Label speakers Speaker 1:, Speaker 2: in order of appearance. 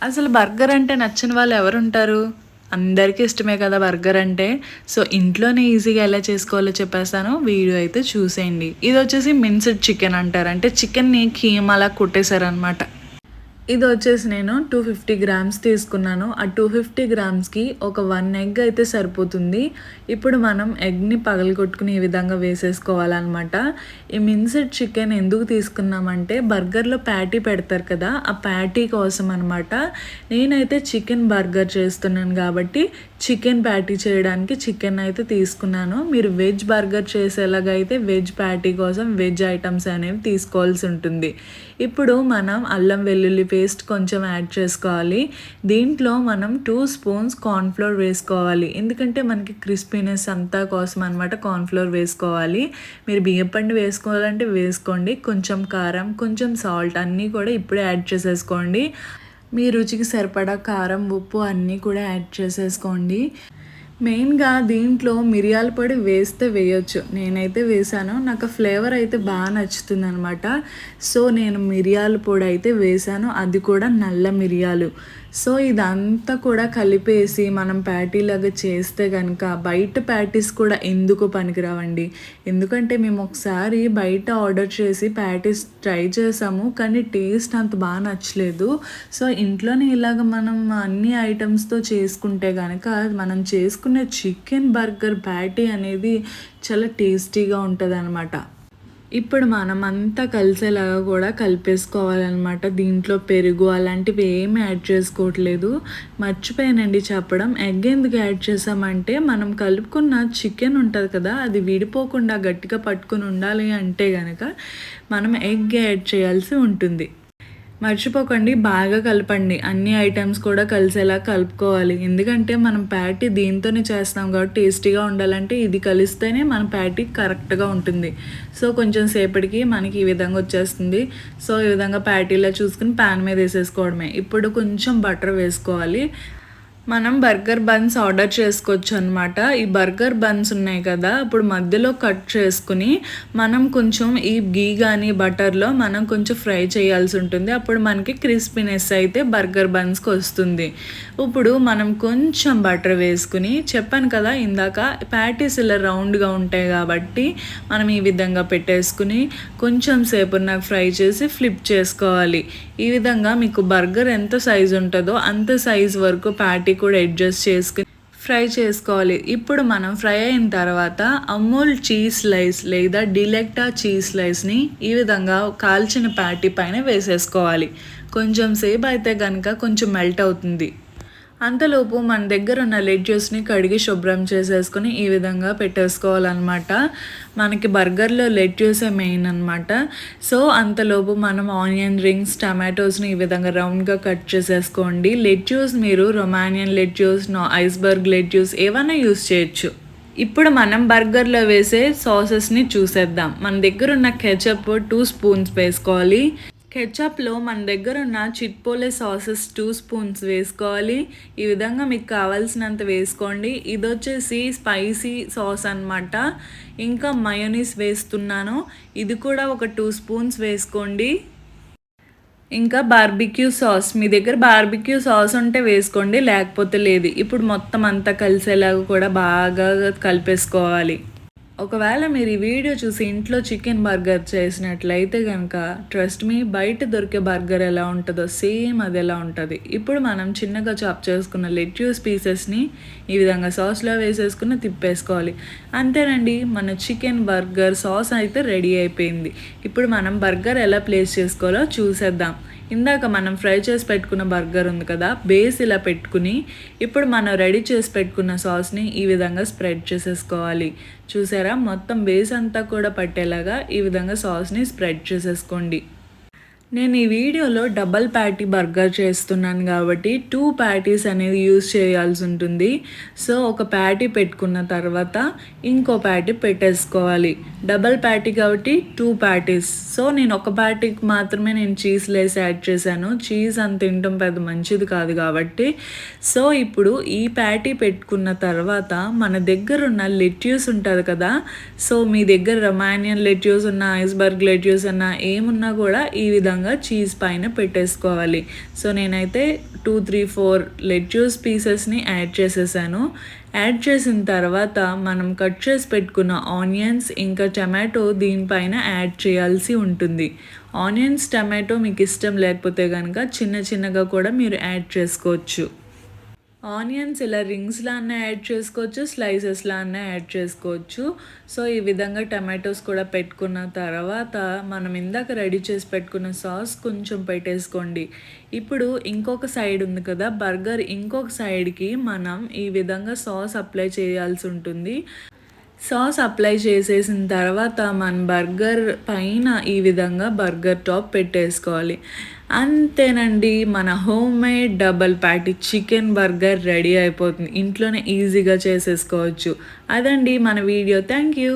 Speaker 1: అసలు బర్గర్ అంటే నచ్చని వాళ్ళు ఎవరుంటారు? అందరికీ ఇష్టమే కదా బర్గర్ అంటే. సో, ఇంట్లోనే ఈజీగా ఎలా చేసుకోవాలో చెప్పేస్తాను. వీడియో అయితే చూసేయండి. ఇదొచ్చేసి మిన్స్డ్ చికెన్ అంటారు. అంటే చికెన్‌ని కీమాలా కొట్టేసారనమాట. ఇదొచ్చేసి నేను 250 గ్రామ్స్ తీసుకున్నాను. ఆ 250 గ్రామ్స్‌కి ఒక 1 ఎగ్ అయితే సరిపోతుంది. ఇప్పుడు మనం ఎగ్‌ని పగలగొట్టుకొని ఈ విధంగా వేసేసుకోవాలనమాట. ఈ మిన్స్డ్ చికెన్ ఎందుకు తీసుకున్నామంటే బర్గర్‌లో ప్యాటీ పెడతారు కదా! ఆ ప్యాటీ కోసం అనమాట. నేనైతే చికెన్ బర్గర్ చేస్తున్నాను కాబట్టి చికెన్ ప్యాటీ చేయడానికి చికెన్ అయితే తీసుకున్నాను. మీరు వెజ్ బర్గర్ చేసేలాగా అయితే వెజ్ ప్యాటీ కోసం వెజ్ ఐటమ్స్ అనేవి తీసుకోవాల్సి ఉంటుంది. ఇప్పుడు మనం అల్లం వెల్లుల్లి పేస్ట్ కొంచెం యాడ్ చేసుకోవాలి. దీంట్లో మనం 2 స్పూన్స్ కార్న్‌ఫ్లోర్ వేసుకోవాలి. ఎందుకంటే మనకి క్రిస్పీనెస్ అంతా కోసం అనమాట కార్న్‌ఫ్లోర్ వేసుకోవాలి. మీరు బియ్యపిండి వేసుకోవాలంటే వేసుకోండి. కొంచెం కారం, కొంచెం సాల్ట్ అన్నీ కూడా ఇప్పుడే యాడ్ చేసేసుకోండి. మీ రుచికి సరిపడా కారం, ఉప్పు అన్నీ కూడా యాడ్ చేసేసుకోండి. మెయిన్‌గా దీంట్లో మిరియాల పొడి వేస్తే వేయొచ్చు. నేనైతే వేశాను. నాకు ఫ్లేవర్ అయితే నచ్చుతుందనమాట. సో, నేను మిరియాల పొడి అయితే వేశాను. అది కూడా నల్ల మిరియాలు. సో, ఇదంతా కూడా కలిపేసి మనం ప్యాటీలాగా చేస్తే గనక బయట ప్యాటీస్ కూడా ఎందుకు పనికిరావండి. ఎందుకంటే మేము ఒకసారి బయట ఆర్డర్ చేసి ప్యాటీస్ ట్రై చేసాము. కానీ టేస్ట్ అంత నచ్చలేదు. సో, ఇంట్లోనే ఇలాగ మనం అన్ని ఐటమ్స్‌తో చేసుకుంటే గనక మనం చేసుకునే చికెన్ బర్గర్ ప్యాటీ అనేది చాలా టేస్టీగా ఉంటదనమాట. ఇప్పుడు మనమంతా కలిసేలాగా కూడా కలిపేసుకోవాలనమాట. దీంట్లో పెరుగు అలాంటివి ఏమి యాడ్ చేసుకోవట్లేదు. మర్చిపోయానండి చెప్పడం. ఎగ్ ఎందుకు యాడ్ చేసామంటే మనం కలుపుకున్న చికెన్ ఉంటది కదా! అది విడిపోకుండా గట్టిగా పట్టుకొని ఉండాలి అంటే గనక మనం ఎగ్ యాడ్ చేయాల్సి ఉంటుంది. మర్చిపోకండి బాగా కలపండి. అన్ని ఐటెమ్స్ కూడా కలిసేలా కలుపుకోవాలి. ఎందుకంటే మనం ప్యాటీ దీంతోనే చేస్తాం కాబట్టి టేస్టీగా ఉండాలంటే ఇది కలిస్తేనే మన ప్యాటీ కరెక్ట్‌గా ఉంటుంది. సో, కొంచెం సేపటికి మనకి ఈ విధంగా వచ్చేస్తుంది. సో, ఈ విధంగా ప్యాటీలా చూసుకొని పాన్ మీద వేసేసుకోవడమే. ఇప్పుడు కొంచెం బటర్ వేసుకోవాలి. మనం బర్గర్ బన్స్ ఆర్డర్ చేసుకోవచ్చు అనమాట. ఈ బర్గర్ బన్స్ ఉన్నాయి కదా! అప్పుడు మధ్యలో కట్ చేసుకుని మనం కొంచెం ఈ ఘీ గాని బటర్‌లో మనం కొంచెం ఫ్రై చేయాల్సి ఉంటుంది. అప్పుడు మనకి క్రిస్పీనెస్ అయితే బర్గర్ బన్స్‌కి వస్తుంది. ఇప్పుడు మనం కొంచెం బటర్ వేసుకుని చెప్పాను కదా ఇందాక ప్యాటీస్ ఇలా రౌండ్‌గా ఉంటాయి కాబట్టి మనం ఈ విధంగా పెట్టేసుకుని కొంచెం సేపు నాకు ఫ్రై చేసి ఫ్లిప్ చేసుకోవాలి. ఈ విధంగా మీకు బర్గర్ ఎంత సైజు ఉంటుందో అంత సైజు వరకు ప్యాటీ కూడా అడ్జస్ట్ చేసుకుని ఫ్రై చేసుకోవాలి. ఇప్పుడు మనం ఫ్రై అయిన తర్వాత అమూల్ చీజ్ స్లైస్ లేదా డిలెక్టా చీజ్ స్లైస్ని ఈ విధంగా కాల్చిన ప్యాటీ పైన వేసేసుకోవాలి. కొంచెం సేపు అయితే కనుక కొంచెం మెల్ట్ అవుతుంది. అంతలోపు మన దగ్గర ఉన్న లెట్యూస్ని కడిగి శుభ్రం చేసేసుకొని ఈ విధంగా పెట్టేసుకోవాలన్నమాట. మనకి బర్గర్లో లెట్యూసే మెయిన్ అనమాట. సో, అంతలోపు మనం ఆనియన్ రింగ్స్, టమాటోస్ని ఈ విధంగా రౌండ్గా కట్ చేసేసుకోండి. లెట్యూస్ మీరు రొమానియన్ లెట్యూస్, ఐస్బర్గ్ లెట్యూస్ ఏవైనా యూస్ చేయొచ్చు. ఇప్పుడు మనం బర్గర్లో వేసే సాసెస్ని చూసేద్దాం. మన దగ్గర ఉన్న కెచప్ 2 స్పూన్స్ వేసుకోవాలి. కెచప్లో మన దగ్గర ఉన్న చిట్పోలే సాసెస్ 2 స్పూన్స్ వేసుకోవాలి. ఈ విధంగా మీకు కావాల్సినంత వేసుకోండి. ఇది వచ్చేసి స్పైసీ సాస్ అనమాట. ఇంకా మయోనీస్ వేస్తున్నాను. ఇది కూడా ఒక 2 స్పూన్స్ వేసుకోండి. ఇంకా బార్బిక్యూ సాస్ మీ దగ్గర బార్బిక్యూ సాస్ ఉంటే వేసుకోండి, లేకపోతే లేదు. ఇప్పుడు మొత్తం అంతా కలిసేలాగా కూడా బాగా కలిపేసుకోవాలి. ఒకవేళ మీరు ఈ వీడియో చూసి ఇంట్లో చికెన్ బర్గర్ చేసినట్లయితే కనుక ట్రస్ట్ మీ బయట దొరికే బర్గర్ ఎలా ఉంటుందో సేమ్ అది ఎలా ఉంటుంది. ఇప్పుడు మనం చిన్నగా చాప్ చేసుకున్న లెట్యూస్ పీసెస్ని ఈ విధంగా సాస్లో వేసేసుకుని తిప్పేసుకోవాలి. అంతేనండి, మన చికెన్ బర్గర్ సాస్ అయితే రెడీ అయిపోయింది. ఇప్పుడు మనం బర్గర్ ఎలా ప్లేస్ చేసుకోవాలో చూసేద్దాం. ఇందాక మనం ఫ్రై చేసి పెట్టుకున్న బర్గర్ ఉంది కదా, బేస్ ఇలా పెట్టుకుని ఇప్పుడు మనం రెడీ చేసి పెట్టుకున్న సాస్ని ఈ విధంగా స్ప్రెడ్ చేసేసుకోవాలి. చూసారా, మొత్తం బేస్ అంతా కూడా పట్టేలాగా ఈ విధంగా సాస్ని స్ప్రెడ్ చేసేసుకోండి. నేను ఈ వీడియోలో డబల్ ప్యాటీ బర్గర్ చేస్తున్నాను కాబట్టి 2 ప్యాటీస్ అనేది యూజ్ చేయాల్సి ఉంటుంది. సో, ఒక ప్యాటీ పెట్టుకున్న తర్వాత ఇంకో ప్యాటీ పెట్టేసుకోవాలి. డబల్ ప్యాటీ కాబట్టి 2 ప్యాటీస్. సో, నేను ఒక ప్యాటీకి మాత్రమే నేను చీజ్ లేసి యాడ్ చేశాను. చీజ్ అంత తినటం పెద్ద మంచిది కాదు కాబట్టి. సో, ఇప్పుడు ఈ ప్యాటీ పెట్టుకున్న తర్వాత మన దగ్గర ఉన్న లెట్యూస్ ఉంటుంది కదా, సో మీ దగ్గర రొమానియన్ లెట్యూస్ ఉన్న, ఐస్బర్గ్ లెట్యూస్ అన్న ఏమున్నా కూడా ఈ విధంగా విధంగా చీజ్ పైన పెట్టేసుకోవాలి. సో నేనైతే 2, 3, 4 లెట్యూస్ పీసెస్ని యాడ్ చేసేసాను. యాడ్ చేసిన తర్వాత మనం కట్ చేసి పెట్టుకున్న ఆనియన్స్ ఇంకా టమాటో దీనిపైన యాడ్ చేయాల్సి ఉంటుంది. ఆనియన్స్ టమాటో మీకు ఇష్టం లేకపోతే కనుక చిన్న చిన్నగా కూడా మీరు యాడ్ చేసుకోవచ్చు. ఆనియన్స్ ఇలా రింగ్స్‌లా అన్నా యాడ్ చేసుకోవచ్చు, స్లైసెస్‌లా అన్నా యాడ్ చేసుకోవచ్చు. సో ఈ విధంగా టమాటోస్ కూడా పెట్టుకున్న తర్వాత మనం ఇందాక రెడీ చేసి పెట్టుకున్న సాస్ కొంచెం పెట్టేసుకోండి. ఇప్పుడు ఇంకొక సైడ్ ఉంది కదా, బర్గర్ ఇంకొక సైడ్‌కి మనం ఈ విధంగా సాస్ అప్లై చేయాల్సి ఉంటుంది. సాస్ అప్లై చేసేసిన తర్వాత మన బర్గర్ పైన ఈ విధంగా బర్గర్ టాప్ పెట్టేసుకోవాలి. అంతేనండి, మన homemade double patty chicken burger ready అయిపోతుంది. ఇంట్లోనే ఈజీగా చేసేసుకోవచ్చు. అదండి మన వీడియో. Thank you.